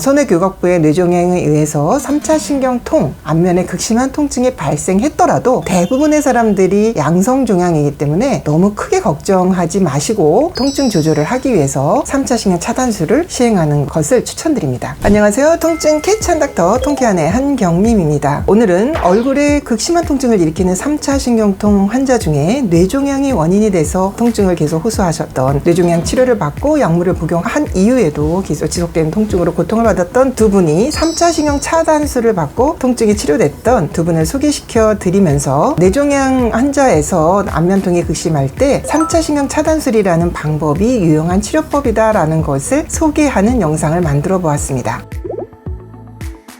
손해교각부의 뇌종양에 의해서 3차 신경통, 안면에 극심한 통증이 발생했더라도 대부분의 사람들이 양성종양이기 때문에 너무 크게 걱정하지 마시고 통증 조절을 하기 위해서 3차 신경 차단술을 시행하는 것을 추천드립니다. 안녕하세요. 통증 캐치한 닥터 통케어의 한경림입니다. 오늘은 얼굴에 극심한 통증을 일으키는 3차 신경통 환자 중에 뇌종양이 원인이 돼서 통증을 계속 호소하셨던, 뇌종양 치료를 받고 약물을 복용한 이후에도 계속 지속되는 통증으로 고통을 받았던 두 분이 3차 신경 차단술을 받고 통증이 치료됐던 두 분을 소개시켜 드리면서 뇌종양 환자에서 안면통이 극심할 때 3차 신경 차단술이라는 방법이 유용한 치료법이다 라는 것을 소개하는 영상을 만들어 보았습니다.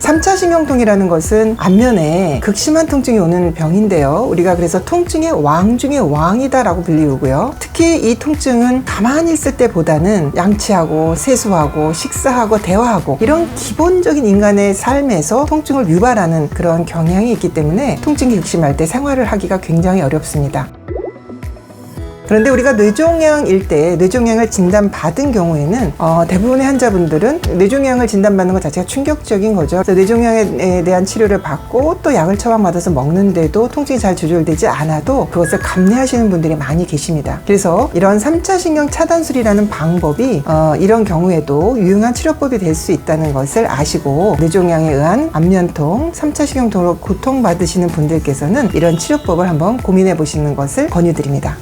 3차 신경통이라는 것은 안면에 극심한 통증이 오는 병인데요. 우리가 그래서 통증의 왕 중의 왕이다 라고 불리우고요. 특히 이 통증은 가만히 있을 때보다는 양치하고 세수하고 식사하고 대화하고 이런 기본적인 인간의 삶에서 통증을 유발하는 그런 경향이 있기 때문에 통증이 극심할 때 생활을 하기가 굉장히 어렵습니다. 그런데 우리가 뇌종양일 때 뇌종양을 진단받은 경우에는 대부분의 환자분들은 뇌종양을 진단받는 것 자체가 충격적인 거죠. 그래서 뇌종양에 대한 치료를 받고 또 약을 처방받아서 먹는데도 통증이 잘 조절되지 않아도 그것을 감내하시는 분들이 많이 계십니다. 그래서 이런 3차 신경 차단술이라는 방법이 이런 경우에도 유용한 치료법이 될 수 있다는 것을 아시고 뇌종양에 의한 안면통, 3차 신경통으로 고통받으시는 분들께서는 이런 치료법을 한번 고민해 보시는 것을 권유드립니다.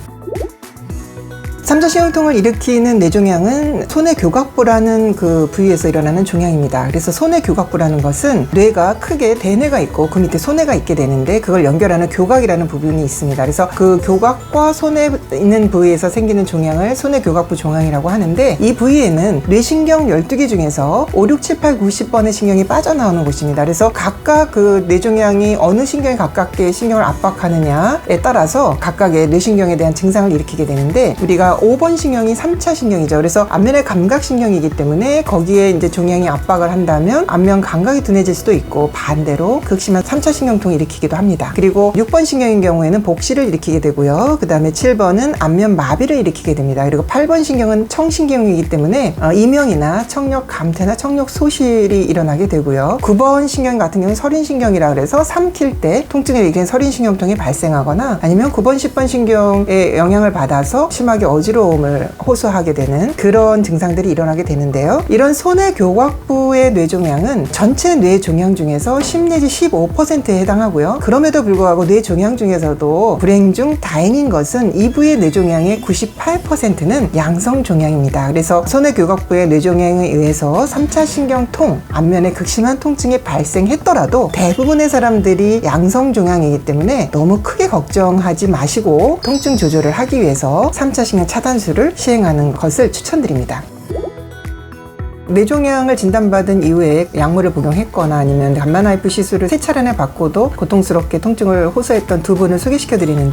3차 신경통을 일으키는 뇌종양은 손해교각부라는 그 부위에서 일어나는 종양입니다. 그래서 손해교각부라는 것은 뇌가 크게 대뇌가 있고 그 밑에 손해가 있게 되는데 그걸 연결하는 교각이라는 부분이 있습니다. 그래서 그 교각과 손해 있는 부위에서 생기는 종양을 손해교각부 종양이라고 하는데 이 부위에는 뇌신경 12개 중에서 5, 6, 7, 8, 90번의 신경이 빠져나오는 곳입니다. 그래서 각각 그 뇌종양이 어느 신경에 가깝게 신경을 압박하느냐에 따라서 각각의 뇌신경에 대한 증상을 일으키게 되는데 우리가 5번 신경이 3차 신경이죠. 그래서 안면의 감각신경이기 때문에 거기에 이제 종양이 압박을 한다면 안면 감각이 둔해질 수도 있고 반대로 극심한 3차 신경통을 일으키기도 합니다. 그리고 6번 신경인 경우에는 복시를 일으키게 되고요. 그 다음에 7번은 안면 마비를 일으키게 됩니다. 그리고 8번 신경은 청신경이기 때문에 이명이나 청력 감퇴나 청력 소실이 일어나게 되고요. 9번 신경 같은 경우는 설인신경이라 그래서 삼킬 때 통증을 일으키는 설인신경통이 발생하거나 아니면 9번, 10번 신경의 영향을 받아서 심하게 어지러움을 호소하게 되는 그런 증상들이 일어나게 되는데요. 이런 손해교각부의 뇌종양은 전체 뇌종양 중에서 10 내지 15%에 해당하고요. 그럼에도 불구하고 뇌종양 중에서도 불행 중 다행인 것은 이 부의 뇌종양의 98%는 양성종양입니다. 그래서 손해교각부의 뇌종양에 의해서 3차 신경통, 안면에 극심한 통증이 발생했더라도 대부분의 사람들이 양성종양이기 때문에 너무 크게 걱정하지 마시고 통증 조절을 하기 위해서 3차 신경 차단술을 시행하는 것을 추천드립니다. 뇌종양을 진단받은 이후에 약물을 복용했거나 아니면 감마나이프 시술을 3차례나 받고도 고통스럽게 통증을 호소했던 두 분을 소개시켜 드리는데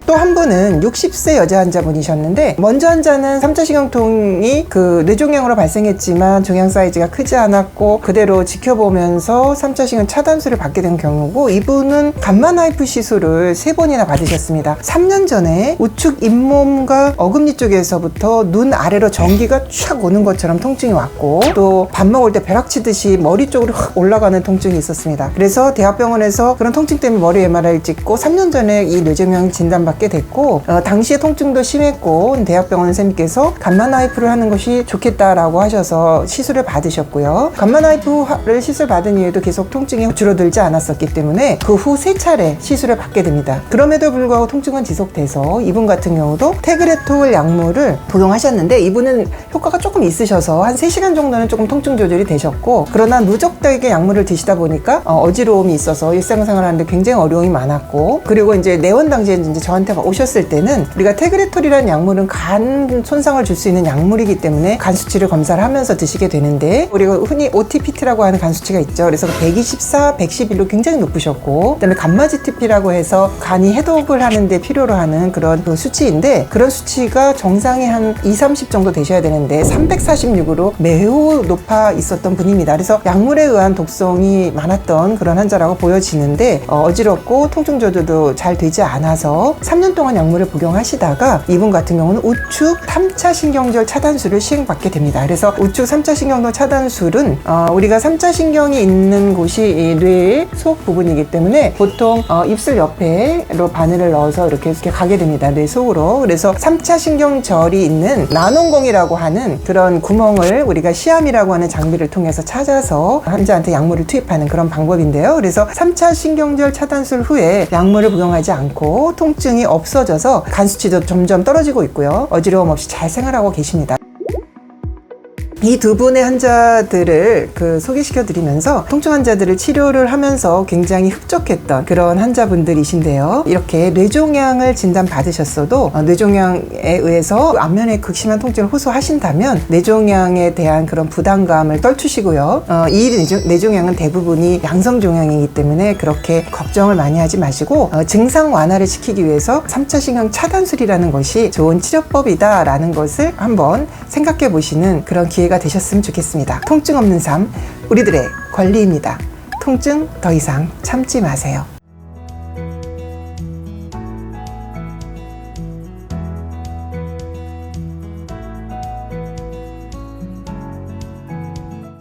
또 한 분은 60세 여자 환자분이셨는데 먼저 환자는 3차 신경통이 그 뇌종양으로 발생했지만 종양 사이즈가 크지 않았고 그대로 지켜보면서 3차 신경 차단술을 받게 된 경우고 이분은 감마나이프 시술을 3번이나 받으셨습니다. 3년 전에 우측 잇몸과 어금니 쪽에서부터 눈 아래로 전기가 촥 오는 것처럼 통증이 왔고 또 밥 먹을 때 벼락치듯이 머리 쪽으로 확 올라가는 통증이 있었습니다. 그래서 대학병원에서 그런 통증 때문에 머리 MRI를 찍고 3년 전에 이 뇌종양 진단받게 됐고 당시에 통증도 심했고 대학병원 선생님께서 감마나이프를 하는 것이 좋겠다라고 하셔서 시술을 받으셨고요. 감마나이프를 시술 받은 이후에도 계속 통증이 줄어들지 않았었기 때문에 그 후 3차례 시술을 받게 됩니다. 그럼에도 불구하고 통증은 지속돼서 이분 같은 경우도 테그레톨 약물을 복용하셨는데 이분은 효과가 조금 있으셔서 한 3시간 정도는 조금 통증 조절이 되셨고 그러나 누적되게 약물을 드시다 보니까 어지러움이 있어서 일상생활 하는데 굉장히 어려움이 많았고 그리고 이제 내원 당시에 이제 저한테 오셨을 때는 우리가 테그레톨이라는 약물은 간 손상을 줄 수 있는 약물이기 때문에 간 수치를 검사를 하면서 드시게 되는데 우리가 흔히 OTPT라고 하는 간 수치가 있죠. 그래서 124, 111로 굉장히 높으셨고 그다음에 감마지TP라고 해서 간이 해독을 하는데 필요로 하는 그런 그 수치인데 그런 수치가 정상이 한 2, 30 정도 되셔야 되는데 346으로 매우 높아 있었던 분입니다. 그래서 약물에 의한 독성이 많았던 그런 환자라고 보여지는데 어지럽고 통증 조절도 잘 되지 않아서 3년 동안 약물을 복용하시다가 이분 같은 경우는 우측 3차 신경절 차단술을 시행받게 됩니다. 그래서 우측 3차 신경절 차단술은 우리가 3차 신경이 있는 곳이 이 뇌의 속 부분이기 때문에 보통 입술 옆에로 바늘을 넣어서 이렇게 가게 됩니다. 뇌 속으로. 그래서 3차 신경절이 있는 난원공이라고 하는 그런 구멍을 우리가 시암이라고 하는 장비를 통해서 찾아서 환자한테 약물을 투입하는 그런 방법인데요. 그래서 3차 신경절 차단술 후에 약물을 복용하지 않고 통증이 없어져서 간 수치도 점점 떨어지고 있고요. 어지러움 없이 잘 생활하고 계십니다. 이 두 분의 환자들을 소개시켜 드리면서 통증 환자들을 치료를 하면서 굉장히 흡족했던 그런 환자분들이신데요. 이렇게 뇌종양을 진단받으셨어도 뇌종양에 의해서 안면에 극심한 통증을 호소하신다면 뇌종양에 대한 그런 부담감을 떨치시고요. 이 뇌종양은 대부분이 양성종양이기 때문에 그렇게 걱정을 많이 하지 마시고 증상 완화를 시키기 위해서 3차 신경 차단술이라는 것이 좋은 치료법이다 라는 것을 한번 생각해 보시는 그런 기회가 되셨으면 좋겠습니다. 통증 없는 삶, 우리들의 권리입니다. 통증 더 이상 참지 마세요.